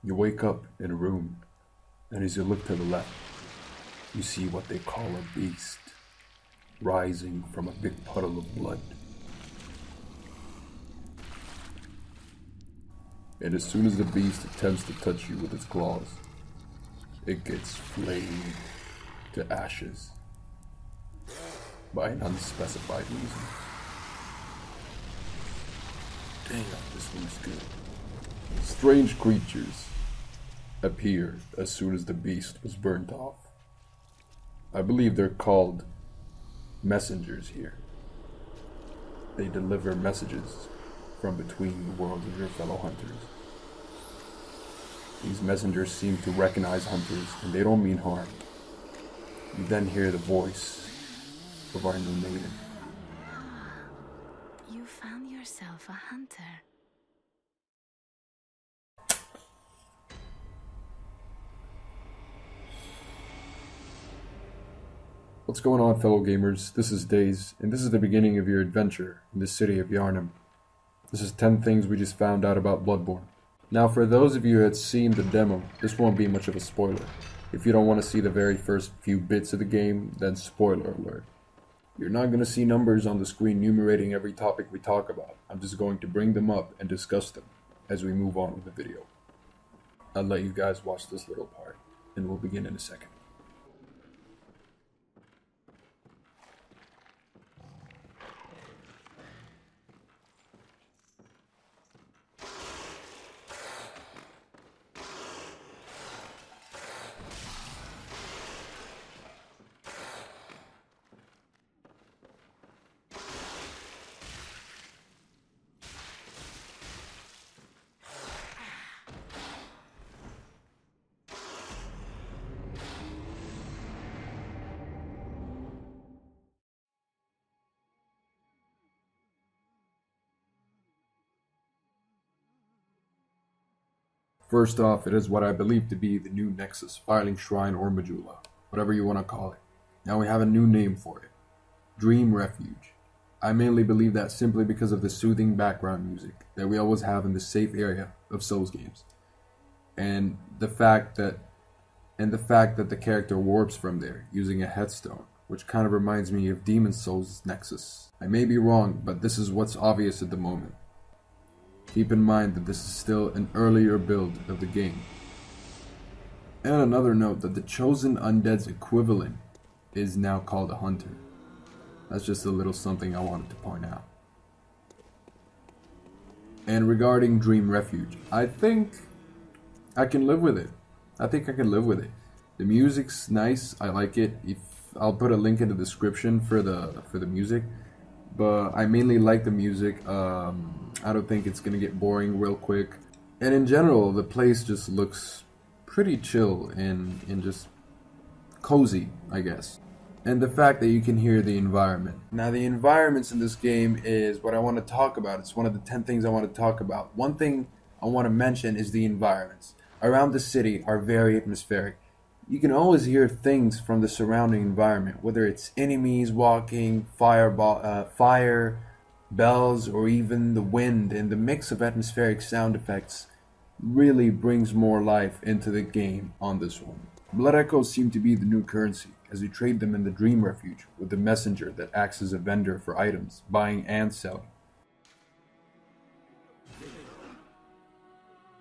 You wake up in a room, and as you look to the left, you see what they call a beast, rising from a big puddle of blood. And as soon as the beast attempts to touch you with its claws, it gets flayed to ashes by an unspecified reason. Damn, this one's good. Strange creatures appear as soon as the beast was burnt off. I believe they're called messengers here. They deliver messages from between the worlds of your fellow hunters. These messengers seem to recognize hunters, and they don't mean harm. You then hear the voice of our new maiden. You found yourself a hunter. What's going on, fellow gamers? This is Days, and this is the beginning of your adventure in the city of Yharnam. This is 10 things we just found out about Bloodborne. Now, for those of you who had seen the demo, this won't be much of a spoiler. If you don't want to see the very first few bits of the game, then spoiler alert. You're not going to see numbers on the screen enumerating every topic we talk about. I'm just going to bring them up and discuss them as we move on with the video. I'll let you guys watch this little part, and we'll begin in a second. First off, it is what I believe to be the new Nexus, Filing Shrine or Majula, whatever you want to call it. Now we have a new name for it, Dream Refuge. I mainly believe that simply because of the soothing background music that we always have in the safe area of Souls games. And the fact that the character warps from there using a headstone, which kind of reminds me of Demon Souls' Nexus. I may be wrong, but this is what's obvious at the moment. Keep in mind that this is still an earlier build of the game. And another note that the chosen undead's equivalent is now called a hunter. That's just a little something I wanted to point out. And regarding Dream Refuge, I think I can live with it. The music's nice, I like it. I'll put a link in the description for the music. But I mainly like the music. I don't think it's gonna get boring real quick. And in general, the place just looks pretty chill and just cozy, I guess. And the fact that you can hear the environment. Now, the environments in this game is what I want to talk about. It's one of the 10 things I want to talk about. One thing I want to mention is the environments around the city are very atmospheric. You can always hear things from the surrounding environment, whether it's enemies walking, fire, bells, or even the wind, and the mix of atmospheric sound effects really brings more life into the game on this one. Blood echoes seem to be the new currency, as you trade them in the Dream Refuge with the messenger that acts as a vendor for items, buying and selling.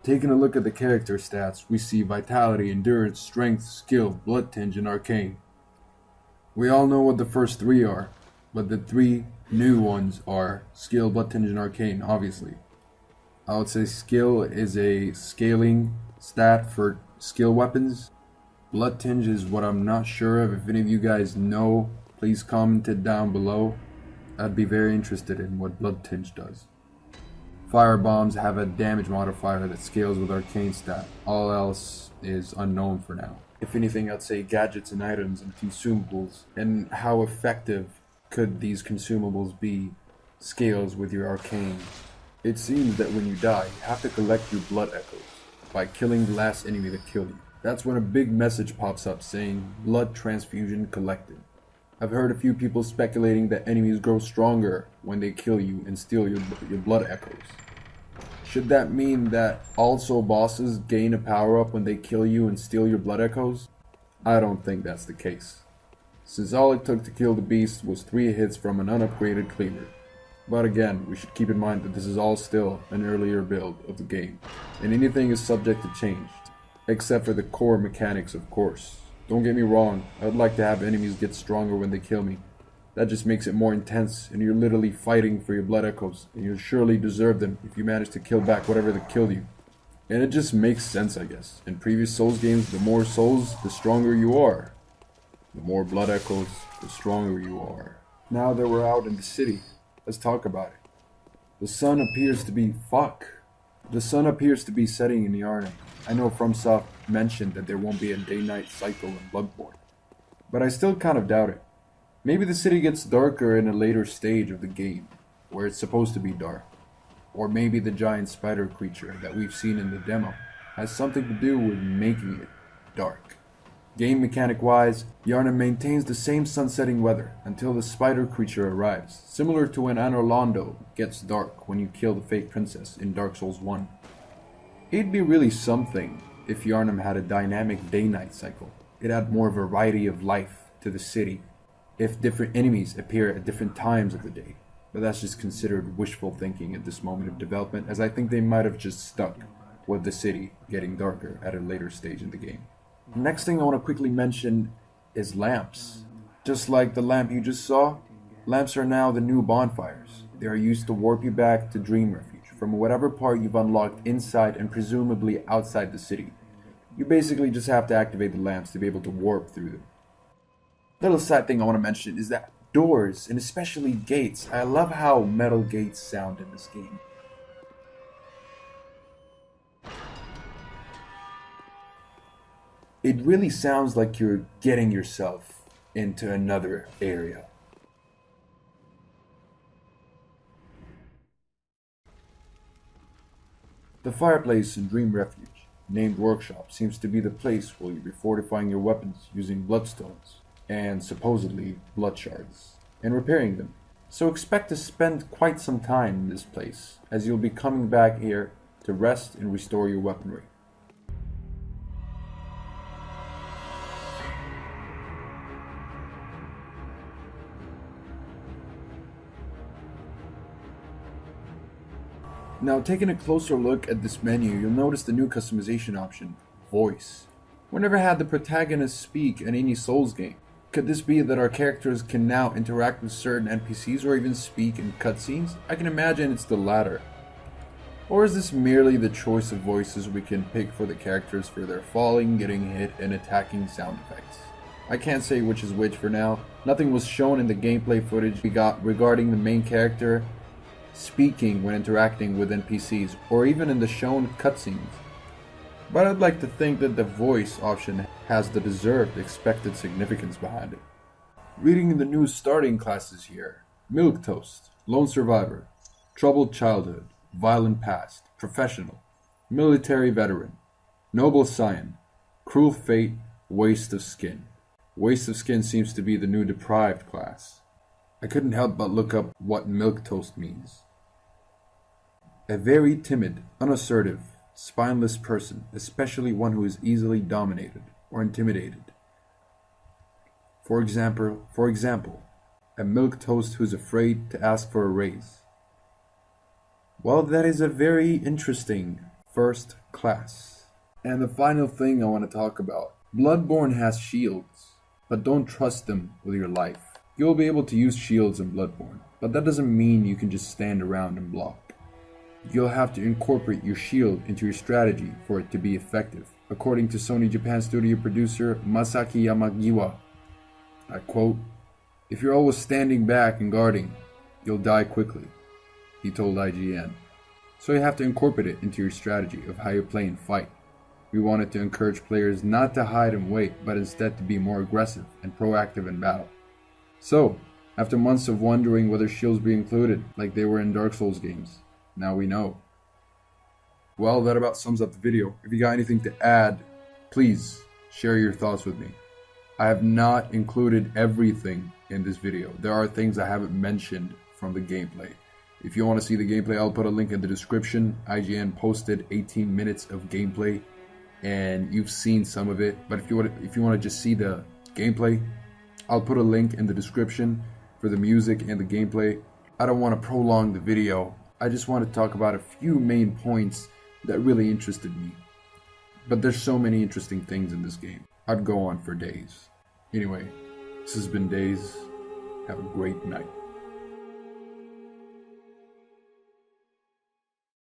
Taking a look at the character stats, we see Vitality, Endurance, Strength, Skill, Bloodtinge, and Arcane. We all know what the first 3 are, but the 3 new ones are Skill, Bloodtinge, and Arcane, obviously. I would say Skill is a scaling stat for skill weapons. Bloodtinge is what I'm not sure of. If any of you guys know, please comment it down below. I'd be very interested in what Bloodtinge does. Fire bombs have a damage modifier that scales with Arcane stat. All else is unknown for now. If anything, I'd say gadgets and items and consumables, and how effective could these consumables be scales with your Arcane. It seems that when you die, you have to collect your blood echoes by killing the last enemy that killed you. That's when a big message pops up saying, blood transfusion collected. I've heard a few people speculating that enemies grow stronger when they kill you and steal your blood echoes. Should that mean that also bosses gain a power up when they kill you and steal your blood echoes? I don't think that's the case, since all it took to kill the beast was 3 hits from an unupgraded cleaver. But again, we should keep in mind that this is all still an earlier build of the game, and anything is subject to change, except for the core mechanics, of course. Don't get me wrong, I'd like to have enemies get stronger when they kill me. That just makes it more intense, and you're literally fighting for your blood echoes, and you'll surely deserve them if you manage to kill back whatever that killed you. And it just makes sense, I guess. In previous Souls games, the more souls, the stronger you are. The more blood echoes, the stronger you are. Now that we're out in the city, let's talk about it. The sun appears to be setting in Yharnam. I know FromSoft mentioned that there won't be a day-night cycle in Bloodborne, but I still kind of doubt it. Maybe the city gets darker in a later stage of the game, where it's supposed to be dark. Or maybe the giant spider creature that we've seen in the demo has something to do with making it dark. Game mechanic wise, Yharnam maintains the same sunsetting weather until the spider creature arrives, similar to when Anor Londo gets dark when you kill the fake princess in Dark Souls 1. It'd be really something if Yharnam had a dynamic day-night cycle. It'd add more variety of life to the city if different enemies appear at different times of the day. But that's just considered wishful thinking at this moment of development, as I think they might have just stuck with the city getting darker at a later stage in the game. Next thing I want to quickly mention is lamps. Just like the lamp you just saw, lamps are now the new bonfires. They are used to warp you back to Dream Refuge from whatever part you've unlocked inside and presumably outside the city. You basically just have to activate the lamps to be able to warp through them. Little side thing I want to mention is that doors, and especially gates. I love how metal gates sound in this game. It really sounds like you're getting yourself into another area. The fireplace in Dream Refuge, named Workshop, seems to be the place where you'll be fortifying your weapons using bloodstones and supposedly blood shards, and repairing them. So expect to spend quite some time in this place, as you'll be coming back here to rest and restore your weaponry. Now, taking a closer look at this menu, you'll notice the new customization option, Voice. We never had the protagonist speak in any Souls game. Could this be that our characters can now interact with certain NPCs or even speak in cutscenes? I can imagine it's the latter. Or is this merely the choice of voices we can pick for the characters for their falling, getting hit, and attacking sound effects? I can't say which is which for now. Nothing was shown in the gameplay footage we got regarding the main character speaking when interacting with NPCs, or even in the shown cutscenes. But I'd like to think that the voice option has the deserved expected significance behind it. Reading the new starting classes here: Milquetoast, Lone Survivor, Troubled Childhood, Violent Past, Professional, Military Veteran, Noble Scion, Cruel Fate, Waste of Skin. Waste of Skin seems to be the new Deprived class. I couldn't help but look up what Milquetoast means. A very timid, unassertive, spineless person, especially one who is easily dominated or intimidated. For example, a milquetoast who's afraid to ask for a raise. Well, that is a very interesting first class. And the final thing I want to talk about. Bloodborne has shields, but don't trust them with your life. You'll be able to use shields in Bloodborne, but that doesn't mean you can just stand around and block. You'll have to incorporate your shield into your strategy for it to be effective, according to Sony Japan studio producer Masaki Yamagiwa. I quote, "If you're always standing back and guarding, you'll die quickly," he told IGN. So you have to incorporate it into your strategy of how you play and fight. We wanted to encourage players not to hide and wait, but instead to be more aggressive and proactive in battle. So, after months of wondering whether shields be included, like they were in Dark Souls games, now we know. Well, that about sums up the video. If you got anything to add, please share your thoughts with me. I have not included everything in this video. There are things I haven't mentioned from the gameplay. If you want to see the gameplay, I'll put a link in the description. IGN posted 18 minutes of gameplay, and you've seen some of it. But if you want to just see the gameplay, I'll put a link in the description for the music and the gameplay. I don't want to prolong the video. I just want to talk about a few main points that really interested me. But there's so many interesting things in this game. I'd go on for days. Anyway, this has been Days. Have a great night.